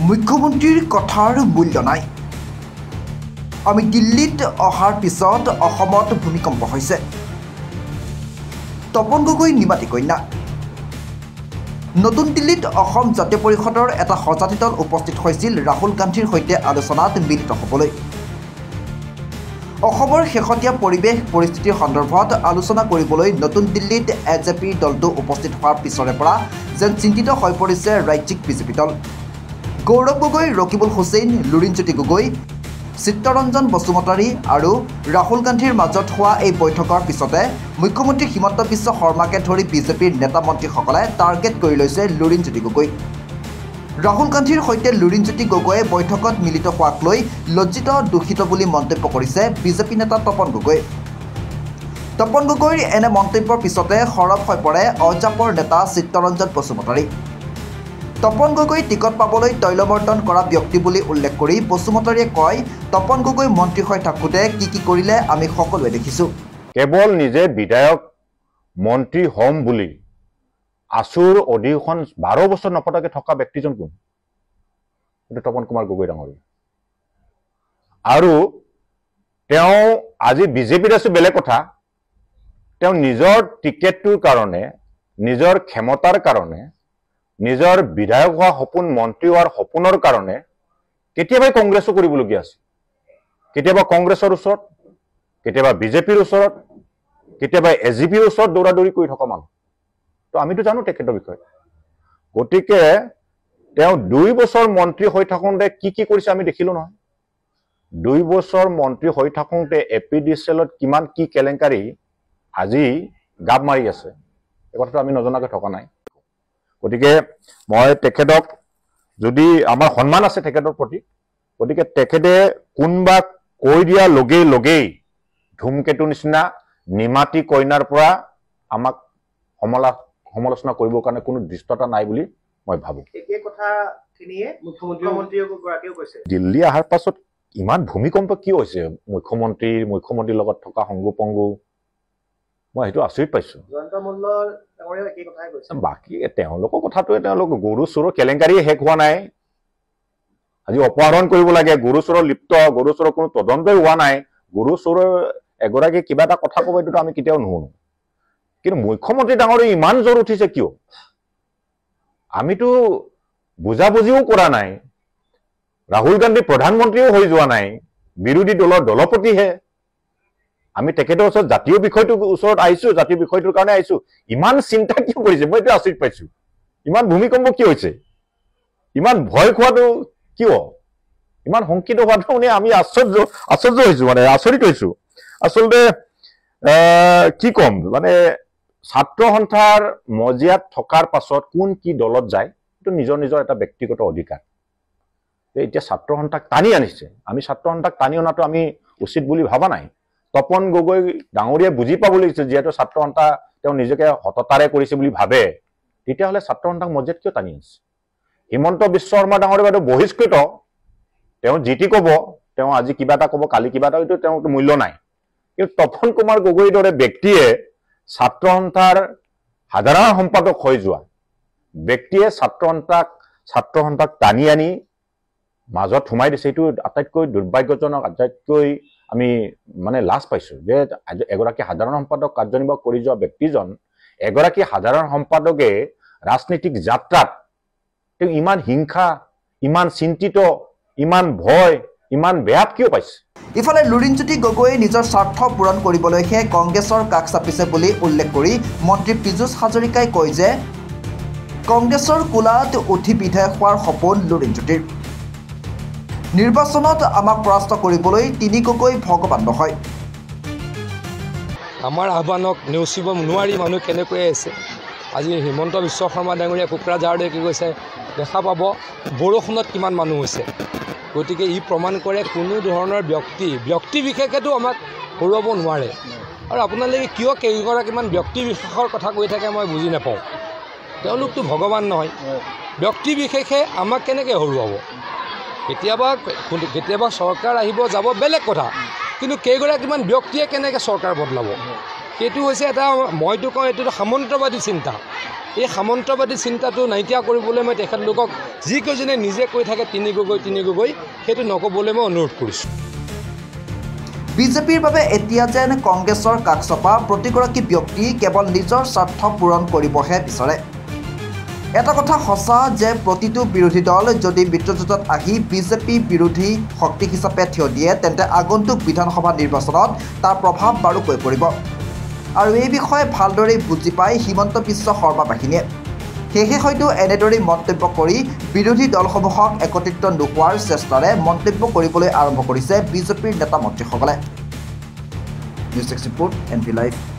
মুখ্যমন্ত্ৰীৰ কথাৰ মূল্য নাই। আমি দিল্লীত অহাৰ পিছত অসমত ভূমিকম্প হৈছে। তপন গগৈ নিমাতী কন্যা। নতুন দিল্লীত অসম জাতীয় পৰিষদৰ এটা সজাতিতল উপস্থিত হৈছিল ৰাহুল গান্ধীৰ সৈতে আলোচনাত মিলিত হ'বলৈ। অসমৰ শেহতীয়া পৰিৱেশ পৰিস্থিতিৰ সন্দৰ্ভত আলোচনা কৰিবলৈ নতুন দিল্লীত এজেপিৰ দলটো উপস্থিত হোৱাৰ পিছৰে পৰা যেন চিন্তিত হৈ পৰিছে ৰাজ্যিক বিজেপি দল। গৌৰৱ গগৈ, ৰকিবুল হুছেইন, লুৰিণজ্যোতি গগৈ, চিত্তৰঞ্জন বসুমতাৰী আৰু ৰাহুল গান্ধীৰ মাজত হোৱা এই বৈঠকৰ পিছতে মুখ্যমন্ত্ৰী হিমন্ত বিশ্ব শৰ্মাকে ধৰি বিজেপিৰ নেতা মন্ত্ৰীসকলে টাৰ্গেট কৰি লৈছে লুৰিণজ্যোতি গগৈ। ৰাহুল গান্ধীৰ সৈতে লুৰিণজ্যোতি গগৈয়ে বৈঠকত মিলিত হোৱাক লৈ লজ্জিত দূষিত বুলি মন্তব্য কৰিছে বিজেপি নেতা তপন গগৈ। তপন গগৈৰ এনে মন্তব্যৰ পিছতে সৰব হৈ পৰে অজাপৰ নেতা চিত্তৰঞ্জন বসুমতাৰী। তপন গগৈ টিকট পাবলৈ তৈলমৰ্দন কৰা ব্যক্তি বুলি উল্লেখ কৰি বসুমতাৰীয়ে কয়, তপন গগৈ মন্ত্ৰী হৈ থাকোঁতে কি কৰিলে আমি সকলোৱে দেখিছোঁ। কেৱল নিজে বিধায়ক মন্ত্ৰী হ'ম বুলি আছুৰ অধিৱেশন 12 বছৰ নপতাকে থকা ব্যক্তিজন কোন? এইটো তপন কুমাৰ গগৈ ডাঙৰীয়া। আৰু তেওঁ আজি বিজেপিত আছে বেলেগ কথা, তেওঁ নিজৰ টিকেটটোৰ কাৰণে, নিজৰ ক্ষমতাৰ কাৰণে, নিজৰ বিধায়ক হোৱা সপোন, মন্ত্ৰী হোৱাৰ সপোনৰ কাৰণে কেতিয়াবাই কংগ্ৰেছো কৰিবলগীয়া আছে। কেতিয়াবা কংগ্ৰেছৰ ওচৰত, কেতিয়াবা বিজেপিৰ ওচৰত, কেতিয়াবা এজিপিৰ ওচৰত দৌৰাদৌৰি কৰি থকা মানুহ। তো আমিতো জানো তেখেতৰ বিষয়ে। গতিকে তেওঁ 2 বছৰ মন্ত্ৰী হৈ থাকোঁতে কি কৰিছে আমি দেখিলোঁ নহয়। 2 বছৰ মন্ত্ৰী হৈ থাকোঁতে APDCLত কিমান কি কেলেংকাৰী আজি গাপ মাৰি আছে, এই কথাটো আমি নজনাকৈ থকা নাই। গতিকে মই তেখেতক, যদি আমাৰ সন্মান আছে তেখেতৰ প্ৰতি, গতিকে তেখেতে কোনোবা কৈ দিয়া লগেই ধূমকেতু নিচিনা নিমাতী কইনাৰ পৰা আমাক সমালোচনা কৰিবৰ কাৰণে কোনো দৃষ্টতা নাই বুলি মই ভাবোঁ। দিল্লী অহাৰ পাছত ইমান ভূমিকম্প কি হৈছে মুখ্যমন্ত্ৰীৰ লগত থকা সংগু পংগু, মই সেইটো আচৰিত পাইছোঁ। বাকী তেওঁলোকৰ কথাটোৱে, তেওঁলোক গৰু চোৰৰ কেলেংকাৰী শেষ হোৱা নাই। আজি অপহৰণ কৰিব লাগে, গৰু চোৰৰ লিপ্ত, গৰু চোৰৰ কোনো তদন্তই হোৱা নাই। গৰু চোৰৰ এগৰাকী কিবা এটা কথা ক'ব, এইটোতো আমি কেতিয়াও নুশুনো। কিন্তু মুখ্যমন্ত্ৰী ডাঙৰীয়া ইমান জ্বৰ উঠিছে কিয়? আমিতো বুজাবুজিও কৰা নাই। ৰাহুল গান্ধী প্ৰধানমন্ত্ৰীও হৈ যোৱা নাই, বিৰোধী দলৰ দলপতিহে। আমি তেখেতৰ ওচৰত জাতীয় বিষয়টোৰ ওচৰত আহিছোঁ, জাতীয় বিষয়টোৰ কাৰণে আহিছোঁ। ইমান চিন্তা কিয় কৰিছে? মই এইটো আচৰিত পাইছোঁ। ইমান ভূমিকম্প কি হৈছে? ইমান ভয় খোৱাটো কিয়? ইমান শংকিত হোৱাটো শুনি আমি আশ্চৰ্য হৈছোঁ, মানে আচৰিত হৈছোঁ। আচলতে কি ক'ম, মানে ছাত্ৰ সন্থাৰ মজিয়াত থকাৰ পাছত কোন কি দলত যায় এইটো নিজৰ এটা ব্যক্তিগত অধিকাৰ। এতিয়া ছাত্ৰ সন্থাক টানি আনিছে, আমি ছাত্ৰ সন্থাক টানি অনাটো আমি উচিত বুলি ভবা নাই। তপন গগৈ ডাঙৰীয়াই বুজি পাব লাগিছে, যিহেতু ছাত্ৰ সন্থা তেওঁ নিজকে সততাৰে কৰিছে বুলি ভাবে, তেতিয়াহ'লে ছাত্ৰ সন্থাক মজিয়াত কিয় টানি আনিছে? হিমন্ত বিশ্ব শৰ্মা ডাঙৰীয়া বাইদেউ বহিষ্কৃত, তেওঁ যি টি ক'ব, তেওঁ আজি কিবা এটা ক'ব, কালি কিবা এটা, এইটো তেওঁৰ মূল্য নাই। কিন্তু তপন কুমাৰ গগৈৰ দৰে ব্যক্তিয়ে ছাত্ৰ সন্থাৰ সাধাৰণ সম্পাদক হৈ যোৱা ব্যক্তিয়ে ছাত্ৰ সন্থাক টানি আনি মাজত সোমাই দিছে, এইটো আটাইতকৈ দুৰ্ভাগ্যজনক, আটাইতকৈ আমি মানে লাজ পাইছোঁ যে এগৰাকী সাধাৰণ সম্পাদক কাৰ্যনিৰ্বাহ কৰি যোৱা ব্যক্তিজন, এগৰাকী সাধাৰণ সম্পাদকে ৰাজনৈতিক যাত্ৰাত তেওঁ ইমান হিংসা, ইমান চিন্তিত, ইমান ভয়, ইমান বেয়াত কিয় পাইছে? ইফালে লুৰিণজ্যোতি গগৈয়ে নিজৰ স্বাৰ্থ পূৰণ কৰিবলৈহে কংগ্ৰেছৰ কাষ চাপিছে বুলি উল্লেখ কৰি মন্ত্ৰী পীযুষ হাজৰিকাই কয় যে কংগ্ৰেছৰ কোলাত উঠি বিধায়ক হোৱাৰ সপোন লুৰিণজ্যোতিৰ। নিৰ্বাচনত আমাক পৰাস্ত কৰিবলৈ তিনি গগৈ ভগৱান নহয়। আমাৰ আহ্বানক নেওচিব নোৱাৰি মানুহ কেনেকৈ আছে। আজি হিমন্ত বিশ্ব শৰ্মা ডাঙৰীয়া কোকৰাঝাৰলৈ কি কৈছে, দেখা পাব বৰষুণত কিমান মানুহ হৈছে। গতিকে ই প্ৰমাণ কৰে কোনো ধৰণৰ ব্যক্তি বিশেষেতো আমাক হৰুৱাব নোৱাৰে। আৰু আপোনালোকে কিয় কেইগৰাকীমান ব্যক্তি বিশেষৰ কথা কৈ থাকে মই বুজি নাপাওঁ। তেওঁলোকতো ভগৱান নহয়, ব্যক্তি বিশেষে আমাক কেনেকৈ হৰুৱাব? কেতিয়াবা চৰকাৰ আহিব যাব বেলেগ কথা, কিন্তু কেইগৰাকীমান ব্যক্তিয়ে কেনেকৈ চৰকাৰ বদলাব? সেইটো হৈছে এটা, মইতো কওঁ এইটোতো সামন্তবাদী চিন্তা। এই সামন্তবাদী চিন্তাটো নাইকিয়া কৰিবলৈ মই তেখেতলোকক যিকেইজনে নিজে কৈ থাকে তিনি গগৈ সেইটো নক'বলৈ মই অনুৰোধ কৰিছোঁ। বিজেপিৰ বাবে এতিয়া যেন কংগ্ৰেছৰ কাষচপা প্ৰতিগৰাকী ব্যক্তি কেৱল নিজৰ স্বাৰ্থ পূৰণ কৰিবহে বিচাৰে। এটা কথা সঁচা যে প্ৰতিটো বিৰোধী দল যদি মিত্ৰজোঁটত আহি বিজেপি বিৰোধী শক্তি হিচাপে থিয় দিয়ে তেন্তে আগন্তুক বিধানসভা নিৰ্বাচনত তাৰ প্ৰভাৱ বাৰুকৈ পৰিব। আৰু এই বিষয়ে ভালদৰে বুজি পায় হিমন্ত বিশ্ব শৰ্মা বাহিনীয়ে। সেয়েহে হয়তো এনেদৰেই মন্তব্য কৰি বিৰোধী দলসমূহক একত্ৰিত নোহোৱাৰ চেষ্টাৰে মন্তব্য কৰিবলৈ আৰম্ভ কৰিছে বিজেপিৰ নেতা মন্ত্ৰীসকলে। News desk report NV Live।